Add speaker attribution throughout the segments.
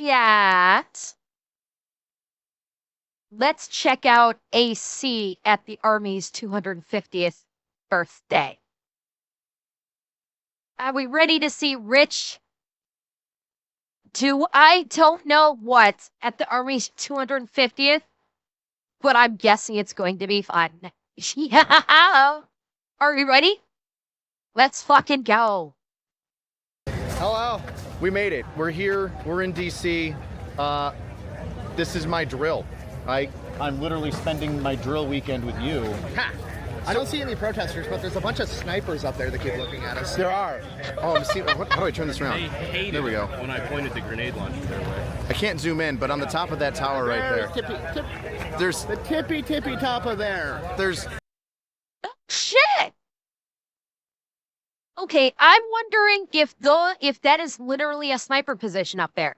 Speaker 1: chat. Let's check out AC at the Army's 250th birthday. Are we ready to see Rich do I don't know what at the Army's 250th, but I'm guessing it's going to be fun. Yeah. Are you ready? Let's fucking go.
Speaker 2: Hello. We made it. We're here. We're in DC. This is my drill. I'm literally spending my drill weekend with you.
Speaker 3: Ha! I don't see any protesters, but there's a bunch of snipers up there that keep looking at us.
Speaker 2: There are. Oh, how do I turn this around?
Speaker 4: They hated
Speaker 2: there we go.
Speaker 4: When I pointed the grenade launcher their way.
Speaker 2: I can't zoom in, but on the top of that tower right there. There's
Speaker 3: the tippy top of there.
Speaker 2: There's
Speaker 1: shit. Okay, I'm wondering if that is literally a sniper position up there.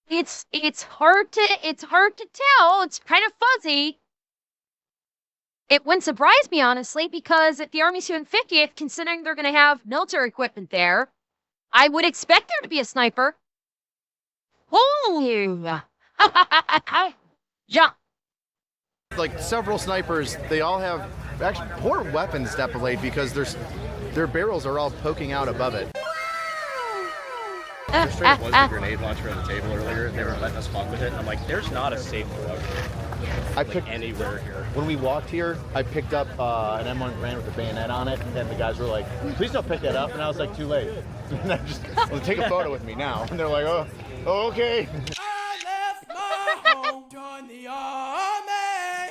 Speaker 1: It's hard to tell. It's kind of fuzzy. It wouldn't surprise me, honestly, because at the Army's 250th, considering they're going to have military equipment there, I would expect there to be a sniper. Holy! Jump!
Speaker 2: Like several snipers, they all have actually poor weapons deployed because their barrels are all poking out above it.
Speaker 4: There straight up was the grenade launcher on the table earlier. They were letting us fuck with it. And I'm like, there's not a safe delivery.
Speaker 2: I picked
Speaker 4: anywhere here.
Speaker 2: When we walked here, I picked up an M1 Garand with a bayonet on it, and then the guys were like, "Please don't pick that up," and I was like, "Too late." And I just, well, take a photo with me now, and they're like, "Oh, okay."
Speaker 5: I left my home, joined the army.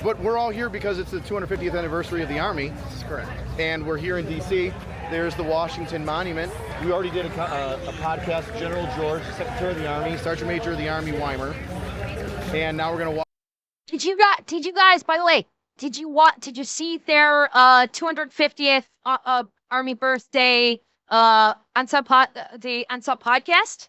Speaker 2: But we're all here because it's the 250th anniversary of the Army.
Speaker 3: That's correct.
Speaker 2: And we're here in DC. There's the Washington Monument. We already did a podcast. General George, Secretary of the Army, Sergeant Major of the Army, Weimer, and now we're gonna watch.
Speaker 1: Did you guys? By the way, did you see their 250th Army birthday Unsub podcast?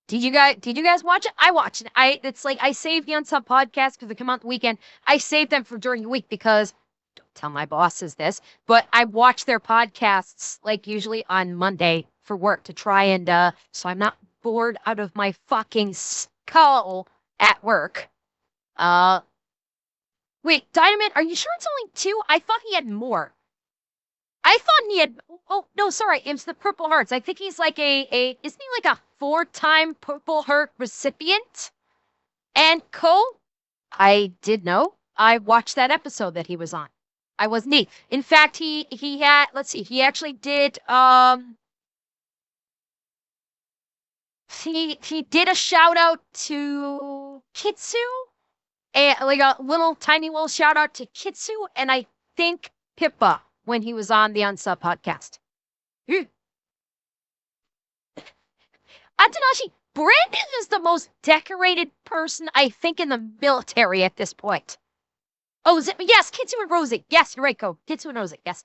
Speaker 1: Did you guys watch it? I watched it. It's like I saved the Unsub podcast because they come out the weekend. I saved them for during the week because don't tell my bosses this, but I watch their podcasts like usually on Monday for work to try and so I'm not bored out of my fucking skull at work. Wait, Dynamite, are you sure it's only 2? I thought he had more. I thought he had, oh, no, sorry, it's the Purple Hearts. I think he's like isn't he like a 4-time Purple Heart recipient? And I did know. I watched that episode that he was on. I was neat. In fact, he had, let's see, he actually did, he did a shout out to Kitsu. Like a tiny little shout out to Kitsu and I think Pippa when he was on the Unsub podcast. Atanashi, Brandon is the most decorated person I think in the military at this point. Oh, yes, Kitsu and Rosie. Yes, you're right, Ko. Kitsu and Rosie, yes.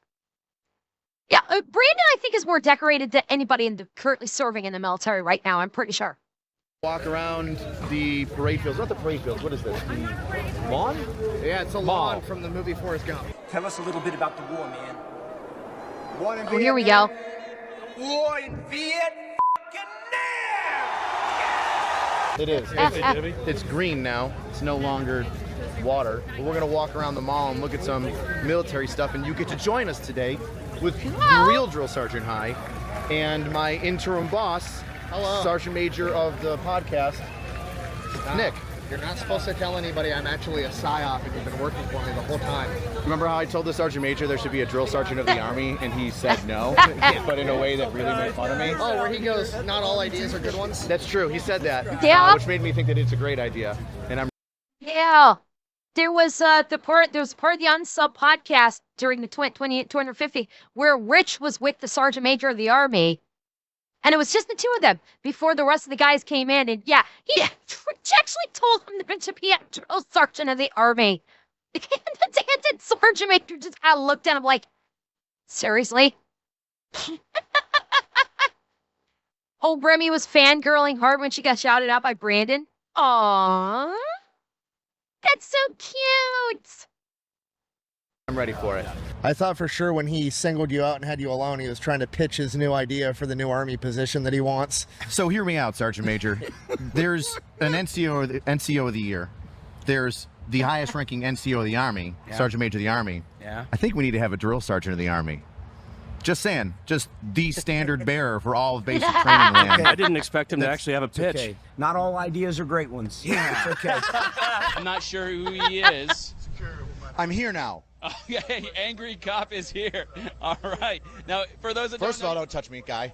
Speaker 1: Yeah, Brandon I think is more decorated than anybody currently serving in the military right now, I'm pretty sure.
Speaker 2: Walk around the parade fields. Not the parade fields. What is this? The lawn?
Speaker 3: Yeah, it's a lawn from the movie Forrest Gump.
Speaker 5: Tell us a little bit about the war, man.
Speaker 3: War in
Speaker 1: Here we go.
Speaker 5: War in Vietnam.
Speaker 2: It is. It's green now. It's no longer water. But we're going to walk around the mall and look at some military stuff, and you get to join us today with the real Drill Sergeant High and my interim boss,
Speaker 3: hello,
Speaker 2: Sergeant Major of the podcast, Nick.
Speaker 3: You're not supposed to tell anybody I'm actually a PSYOP and you've been working for me the whole time.
Speaker 2: Remember how I told the Sergeant Major there should be a drill sergeant of the Army, and he said no, but in a way that really made fun of me?
Speaker 3: Oh, where he goes, not all ideas are good ones?
Speaker 2: That's true. He said that,
Speaker 1: Yeah.
Speaker 2: which made me think that it's a great idea. And I'm.
Speaker 1: Yeah. There was part of the Unsub podcast during the 250 where Rich was with the Sergeant Major of the Army. And it was just the two of them before the rest of the guys came in. And yeah, Rich actually told him to be a drill sergeant of the Army. And the Sergeant Major just kind of looked at him like, seriously? Oh, Remy was fangirling hard when she got shouted out by Brandon. Aww. That's so cute.
Speaker 2: ready for it.
Speaker 3: I thought for sure when he singled you out and had you alone, he was trying to pitch his new idea for the new Army position that he wants.
Speaker 2: So hear me out, Sergeant Major. There's an NCO of the year. There's the highest ranking NCO of the Army, Sergeant Major of the Army.
Speaker 4: Yeah.
Speaker 2: I think we need to have a drill sergeant of the Army. Just saying, just the standard bearer for all of basic training land.
Speaker 6: I didn't expect him to actually have a pitch.
Speaker 7: Okay. Not all ideas are great ones. Yeah, it's okay.
Speaker 8: I'm not sure who he is.
Speaker 2: I'm here now.
Speaker 8: Okay, angry cop is here. All right. Now, for those that
Speaker 2: First of
Speaker 8: don't
Speaker 2: all,
Speaker 8: know,
Speaker 2: don't touch me, guy.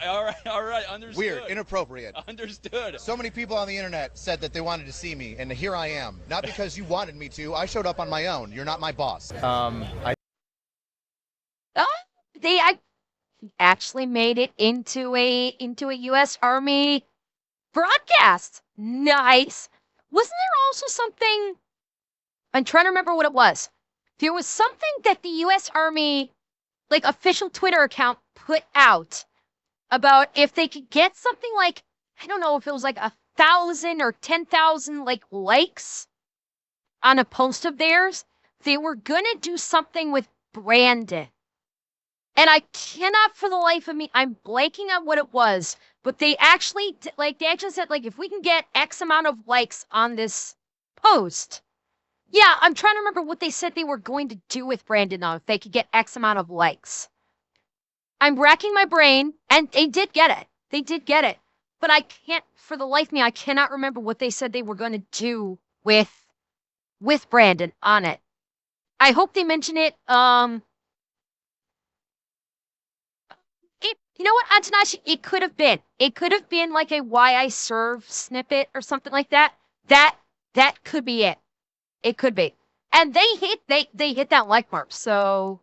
Speaker 8: all right, understood.
Speaker 2: Weird, inappropriate.
Speaker 8: Understood.
Speaker 2: So many people on the internet said that they wanted to see me, and here I am. Not because you wanted me to. I showed up on my own. You're not my boss.
Speaker 1: They actually made it into a U.S. Army broadcast. Nice. Wasn't there also something? I'm trying to remember what it was. There was something that the U.S. Army, like, official Twitter account put out about if they could get something like, I don't know if it was like 1,000 or 10,000 like likes on a post of theirs, they were gonna do something with Brandon. And I cannot for the life of me, I'm blanking on what it was, but they actually said, like, if we can get X amount of likes on this post. Yeah, I'm trying to remember what they said they were going to do with Brandon now, if they could get X amount of likes. I'm racking my brain, and they did get it. They did get it. But I can't, for the life of me, I cannot remember what they said they were going to do with Brandon on it. I hope they mention it, you know what, Antanashi? It could have been. It could have been like a why I serve snippet or something like that. That could be it. It could be. And they hit that like mark. So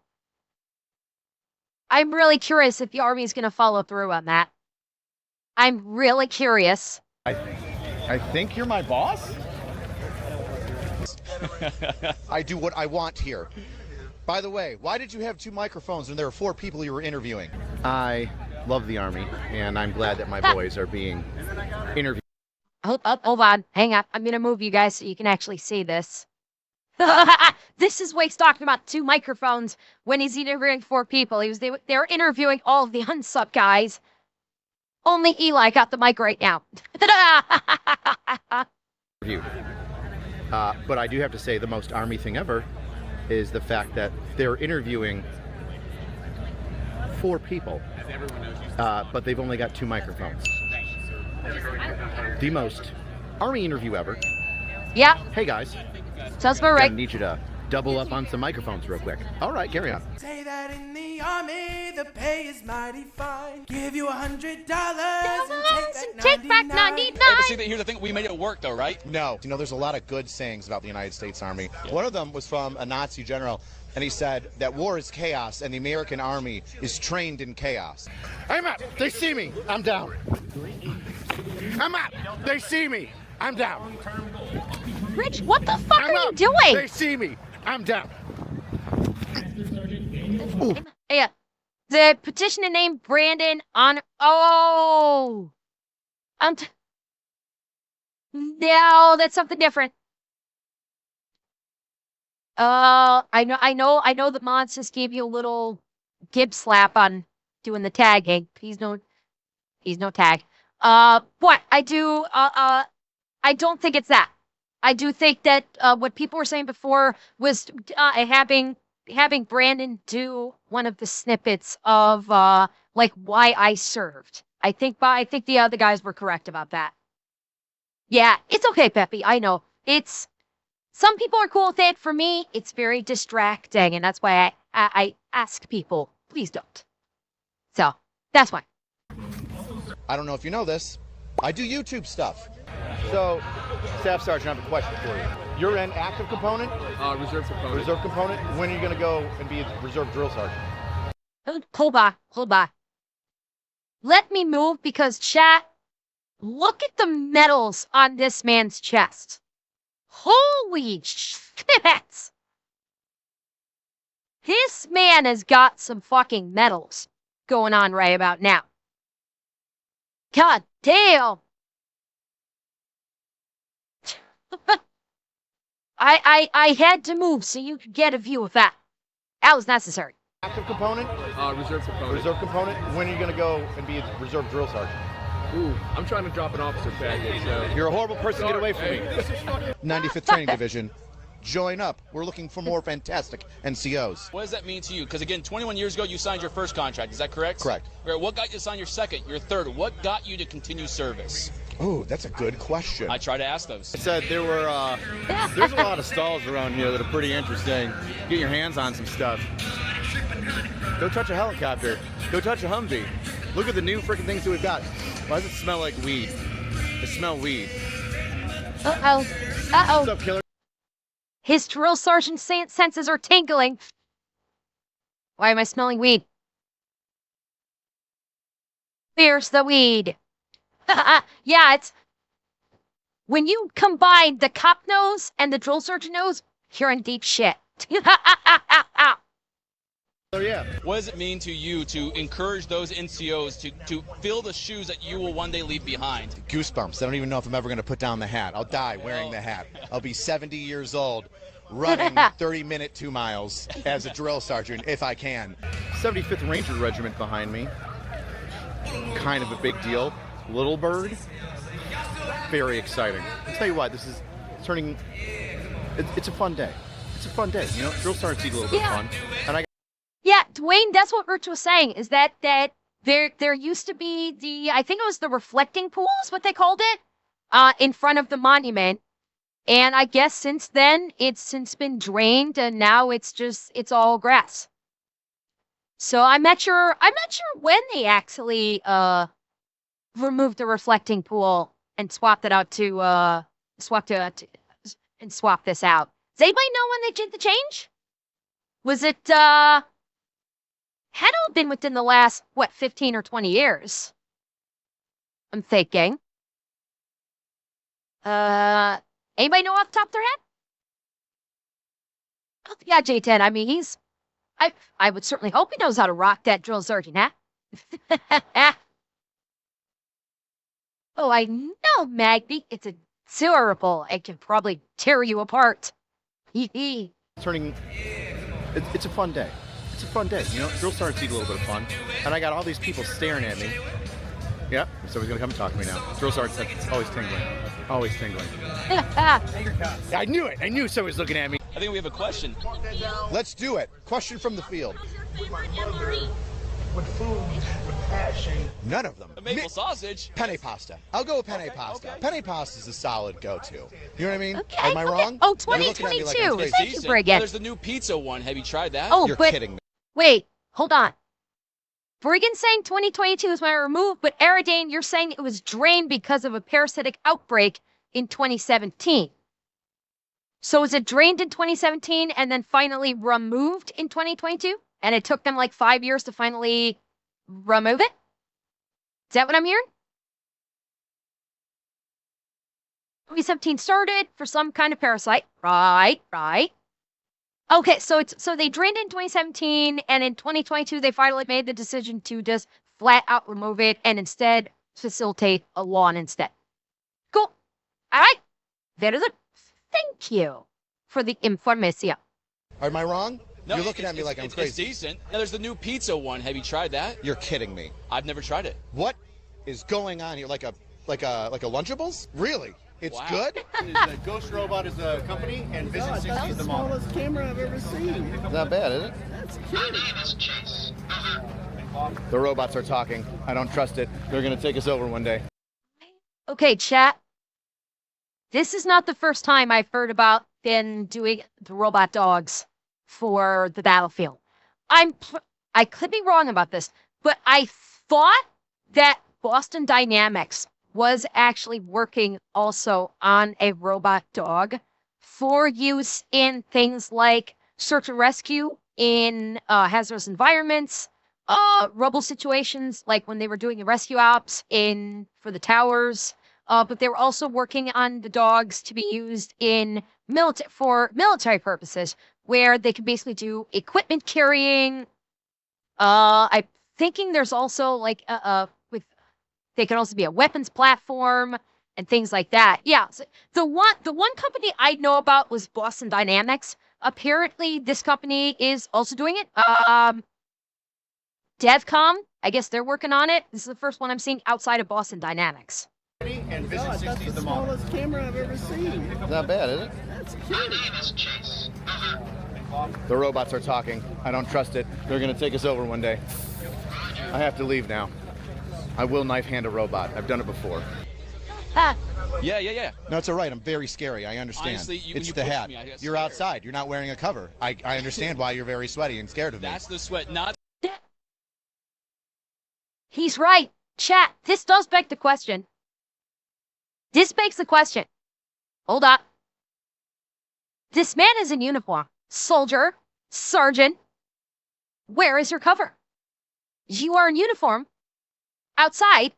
Speaker 1: I'm really curious if the Army is going to follow through on that. I'm really curious.
Speaker 2: I think you're my boss? I do what I want here. By the way, why did you have 2 microphones when there were 4 people you were interviewing? I love the Army, and I'm glad that my boys are being interviewed.
Speaker 1: Hold on. Hang on. I'm going to move you guys so you can actually see this. This is Wake's talking about 2 microphones when he's interviewing 4 people. They were interviewing all of the unsub guys. Only Eli got the mic right now.
Speaker 2: But I do have to say the most Army thing ever is the fact that they're interviewing 4 people, but they've only got 2 microphones. The most Army interview ever.
Speaker 1: Yeah.
Speaker 2: Hey guys,
Speaker 1: Sounds about right.
Speaker 2: I need you to double up on some microphones real quick. All right, carry on.
Speaker 5: Say that in the Army, the pay is mighty fine. Give you $100 and
Speaker 1: Take back 99.
Speaker 8: Hey, but see, here's the thing. We made it work, though, right?
Speaker 2: No, you know, there's a lot of good sayings about the United States Army. One of them was from a Nazi general, and he said that war is chaos and the American Army is trained in chaos. I'm up. They see me. I'm down. I'm up. They see me. I'm down.
Speaker 1: Rich, what the fuck
Speaker 2: I'm
Speaker 1: are you
Speaker 2: up.
Speaker 1: doing?
Speaker 2: They see me. I'm down.
Speaker 1: Yeah. The petitioner named Brandon on. Oh. No, that's something different. I know that Mons just gave you a little gib slap on doing the tagging. He's no tag. But I don't think it's that. I do think that what people were saying before was having Brandon do one of the snippets of like why I served. I think the other guys were correct about that. Yeah, it's okay, Peppy. I know. Some people are cool with it. For me, it's very distracting, and that's why I ask people, please don't. So, that's why.
Speaker 2: I don't know if you know this. I do YouTube stuff. So, Staff Sergeant, I have a question for you. You're an active component?
Speaker 9: Reserve component.
Speaker 2: Reserve component? When are you going to go and be a reserve drill sergeant?
Speaker 1: Hold on. Let me move because, chat, look at the medals on this man's chest. Holy shit! This man has got some fucking medals going on right about now. God damn! I had to move so you could get a view of that. That was necessary.
Speaker 2: Active component?
Speaker 6: Reserve component.
Speaker 2: Reserve component? When are you going to go and be a reserve drill sergeant?
Speaker 6: Ooh, I'm trying to drop an officer package, so.
Speaker 2: You're a horrible person. Get away from me. 95th Training Division. Join up. We're looking for more fantastic NCOs.
Speaker 8: What does that mean to you? Because again, 21 years ago, you signed your first contract. Is that correct?
Speaker 2: Correct.
Speaker 8: All right, what got you to sign your second, your third? What got you to continue service?
Speaker 2: Oh, that's a good question.
Speaker 8: I try to ask those.
Speaker 9: I said there's a lot of stalls around here that are pretty interesting. Get your hands on some stuff. Go touch a helicopter. Go touch a Humvee. Look at the new freaking things that we've got. Why does it smell like weed? It smells weed.
Speaker 1: Uh-oh.
Speaker 2: What's
Speaker 1: Uh-oh.
Speaker 2: up, killer?
Speaker 1: His drill sergeant senses are tingling. Why am I smelling weed? Where's the weed? Yeah, it's... When you combine the cop nose and the drill sergeant nose, you're in deep shit.
Speaker 2: Oh, yeah.
Speaker 8: What does it mean to you to encourage those NCOs to fill the shoes that you will one day leave behind?
Speaker 2: Goosebumps. I don't even know if I'm ever going to put down the hat. I'll die wearing the hat. I'll be 70 years old running 30-minute 2 miles as a drill sergeant if I can.
Speaker 9: 75th Ranger Regiment behind me. Kind of a big deal. Little Bird. Very exciting. I'll tell you what, this is turning... It's a fun day. It's a fun day. You know, drill sergeants need a little bit of fun. And I
Speaker 1: Yeah, Dwayne, that's what Rich was saying, is that there used to be I think it was the reflecting pools, what they called it, in front of the monument. And I guess since then, it's since been drained, and now it's all grass. So I'm not sure when they actually removed the reflecting pool and swapped it out to swap this out. Does anybody know when they did the change? Was it had to have been within the last 15 or 20 years? I'm thinking. Anybody know off the top of their head? Oh, yeah, J10. I mean, I would certainly hope he knows how to rock that drill sergeant hat. Oh, I know, Magby. It's adorable. It can probably tear you apart. Hee hee.
Speaker 9: turning... It's a fun day. It's a fun day. You know, drill sergeants need a little bit of fun. And I got all these people staring at me. Yeah, so he's gonna come and talk to me now. Drill sergeant's always tingling. Always tingling. I knew it. I knew someone was looking at me.
Speaker 8: I think we have a question.
Speaker 2: Let's do it. Question from the field.
Speaker 5: With food, with passion.
Speaker 2: None of them.
Speaker 8: A maple sausage.
Speaker 2: Penne pasta. I'll go with penne pasta.
Speaker 8: okay.
Speaker 2: Penne pasta is a solid go-to. You know what I mean?
Speaker 1: Okay,
Speaker 2: Am I wrong?
Speaker 1: Oh,
Speaker 2: You're looking at me like I'm
Speaker 1: 2022.
Speaker 2: crazy.
Speaker 1: Thank you,
Speaker 8: Decent.
Speaker 1: Brigham.
Speaker 8: There's the new pizza one. Have you tried that?
Speaker 1: Oh,
Speaker 2: You're
Speaker 1: but
Speaker 2: kidding me.
Speaker 1: wait, hold on. Briggan saying 2022 is when I removed, but Aridane, you're saying it was drained because of a parasitic outbreak in 2017. So is it drained in 2017 and then finally removed in 2022? And it took them like 5 years to finally remove it? Is that what I'm hearing? 2017 started for some kind of parasite. Right. Okay, so they drained it in 2017, and in 2022 they finally made the decision to just flat out remove it and instead facilitate a lawn instead. Cool. All right. That is it. Thank you for the information.
Speaker 2: Am I wrong?
Speaker 8: No,
Speaker 2: You're looking at me like I'm
Speaker 8: It's
Speaker 2: crazy.
Speaker 8: decent. Now, there's the new pizza one. Have you tried that?
Speaker 2: You're kidding me.
Speaker 8: I've never tried it.
Speaker 2: What is going on here? Like a Lunchables? Really? It's
Speaker 8: Wow.
Speaker 2: good?
Speaker 9: Ghost Robot is a company, and Vision 60 is the mall.
Speaker 7: Smallest camera I've ever seen.
Speaker 2: Not bad, is it?
Speaker 7: That's cute.
Speaker 2: The robots are talking. I don't trust it. They're gonna take us over one day.
Speaker 1: Okay, chat. This is not the first time I've heard about them doing the robot dogs for the battlefield. I could be wrong about this, but I thought that Boston Dynamics was actually working also on a robot dog for use in things like search and rescue in hazardous environments, rubble situations, like when they were doing the rescue ops for the towers. But they were also working on the dogs to be used in for military purposes, where they could basically do equipment carrying. I'm thinking there's also like they can also be a weapons platform and things like that. Yeah, so the one company I know about was Boston Dynamics, apparently this company is also doing it. DevCom, I guess they're working on it. This is the first one I'm seeing outside of Boston Dynamics.
Speaker 9: And Vision
Speaker 7: God,
Speaker 9: 60
Speaker 7: that's
Speaker 9: is
Speaker 7: the
Speaker 9: the model.
Speaker 7: smallest camera I've ever seen.
Speaker 9: It's not bad, is it?
Speaker 7: That's My cute. name is Chase.
Speaker 9: The robots are talking. I don't trust it. They're gonna take us over one day. I have to leave now. I will knife hand a robot. I've done it before.
Speaker 1: Ah,
Speaker 8: Yeah.
Speaker 10: No, it's all right. I'm very scary. I understand.
Speaker 8: Honestly, when
Speaker 10: it's
Speaker 8: you
Speaker 10: the
Speaker 8: pushed
Speaker 10: hat.
Speaker 8: me, I got
Speaker 10: You're
Speaker 8: scared.
Speaker 10: outside. You're not wearing a cover. I understand why you're very sweaty and scared of me.
Speaker 8: That's the sweat, not
Speaker 1: he's right. Chat, this does beg the question. This begs the question. Hold up. This man is in uniform. Soldier, sergeant. Where is your cover? You are in uniform. Outside.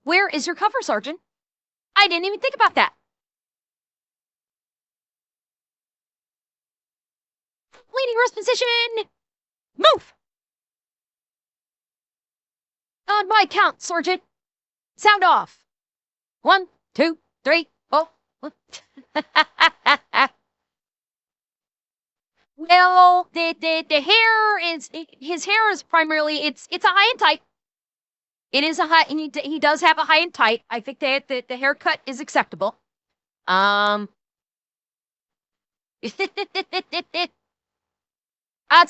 Speaker 1: Where is your cover, sergeant? I didn't even think about that. Leading rest position. Move. On my count, sergeant. Sound off. 1, 2, 3, 4. Well, the hair is his hair is primarily it's a high and tight. It is a high. He does have a high and tight. I think that the haircut is acceptable. Odds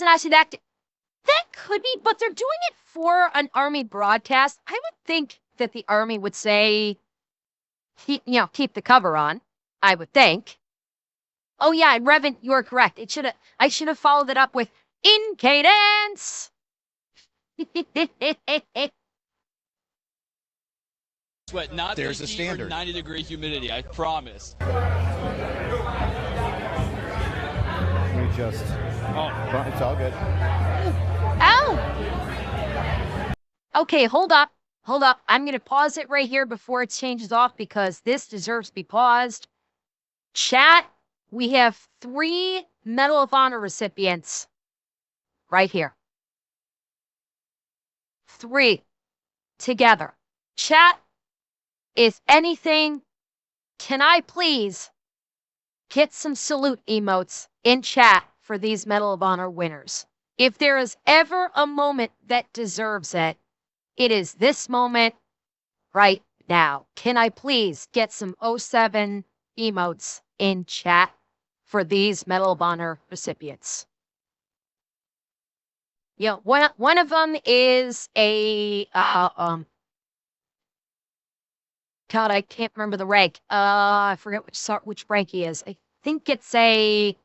Speaker 1: and I see that could be, but they're doing it for an Army broadcast. I would think that the Army would say, keep the cover on. I would think. Oh yeah, and Revan, you are correct. I should have followed it up with in cadence.
Speaker 8: sweat, not
Speaker 10: There's
Speaker 8: the
Speaker 10: a
Speaker 8: heat
Speaker 10: standard.
Speaker 8: or 90-degree humidity. I promise.
Speaker 9: We just. Oh, it's all good.
Speaker 1: Ow! Okay, hold up. I'm going to pause it right here before it changes off because this deserves to be paused. Chat, we have 3 Medal of Honor recipients right here. 3 together. Chat, if anything, can I please get some salute emotes in chat for these Medal of Honor winners? If there is ever a moment that deserves it, it is this moment right now. Can I please get some 07 emotes in chat for these Medal of Honor recipients? Yeah, one of them is a God, I can't remember the rank. I forget which rank he is. I think it's a.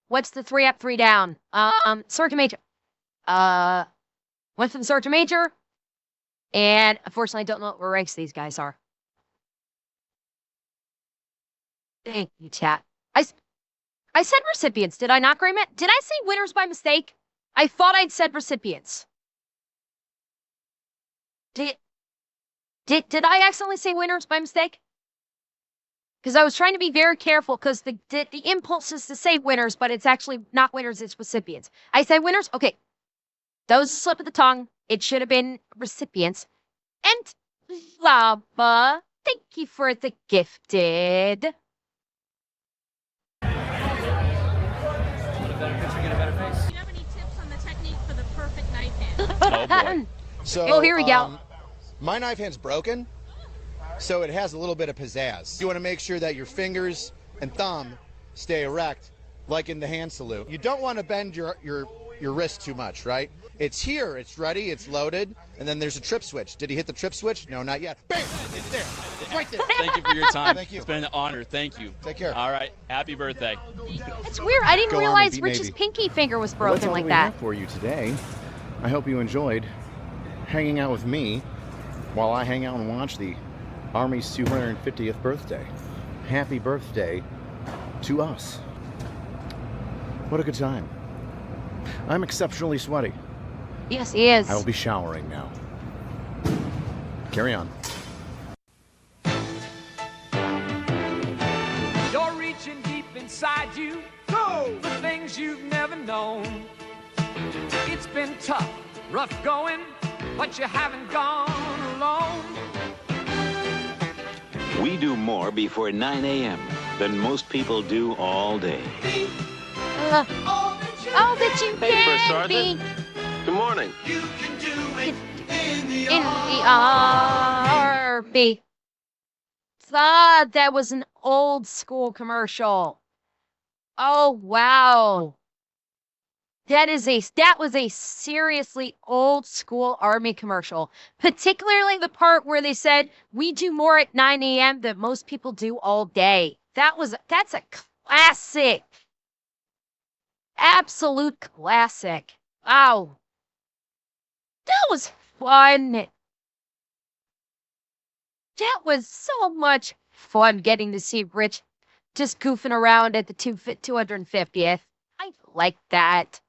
Speaker 1: What's the 3 up, 3 down? Sergeant Major. Went from Sergeant Major, and unfortunately, I don't know what ranks these guys are. Thank you, chat. I said recipients, did I not, Grayman? Did I say winners by mistake? I thought I'd said recipients. Did I accidentally say winners by mistake? Because I was trying to be very careful because the impulse is to say winners, but it's actually not winners, it's recipients. I said winners? Okay. That was a slip of the tongue. It should have been recipients. And Lava, thank you for the gifted.
Speaker 11: Do you have any tips on the technique for the perfect knife hand?
Speaker 8: Oh boy.
Speaker 10: So,
Speaker 1: Oh, here we go.
Speaker 10: My knife hand's broken, so it has a little bit of pizzazz. You want to make sure that your fingers and thumb stay erect, like in the hand salute. You don't want to bend your wrist too much, right? It's here, it's ready, it's loaded, and then there's a trip switch. Did he hit the trip switch? No, not yet. Bam! It's there. It's right there.
Speaker 8: Thank you for your time.
Speaker 10: Thank you.
Speaker 8: It's been an honor. Thank you.
Speaker 10: Take care.
Speaker 8: All right. Happy birthday.
Speaker 1: It's weird. I didn't
Speaker 9: Go Army,
Speaker 1: realize
Speaker 9: beat
Speaker 1: Rich's
Speaker 9: Navy.
Speaker 1: pinky finger was
Speaker 9: Well, that's
Speaker 1: broken
Speaker 9: all
Speaker 1: like
Speaker 9: we
Speaker 1: that.
Speaker 9: have for you today. I hope you enjoyed hanging out with me while I hang out and watch the Army's 250th birthday. Happy birthday to us. What a good time. I'm exceptionally sweaty.
Speaker 1: Yes, he is.
Speaker 9: I will be showering now. Carry on.
Speaker 5: You're reaching deep inside you. Go! The things you've never known. It's been tough, rough going, but you haven't gone alone.
Speaker 12: We do more before 9 a.m. than most people do all day.
Speaker 1: All that you
Speaker 12: Hey, First
Speaker 1: can be
Speaker 12: Sergeant. Good morning.
Speaker 1: in the army. Ah, that was an old school commercial. Oh wow. That was a seriously old school army commercial. Particularly the part where they said we do more at 9 a.m. than most people do all day. That's a classic. Absolute classic. Wow. That was fun. That was so much fun getting to see Rich just goofing around at the 250th. I like that.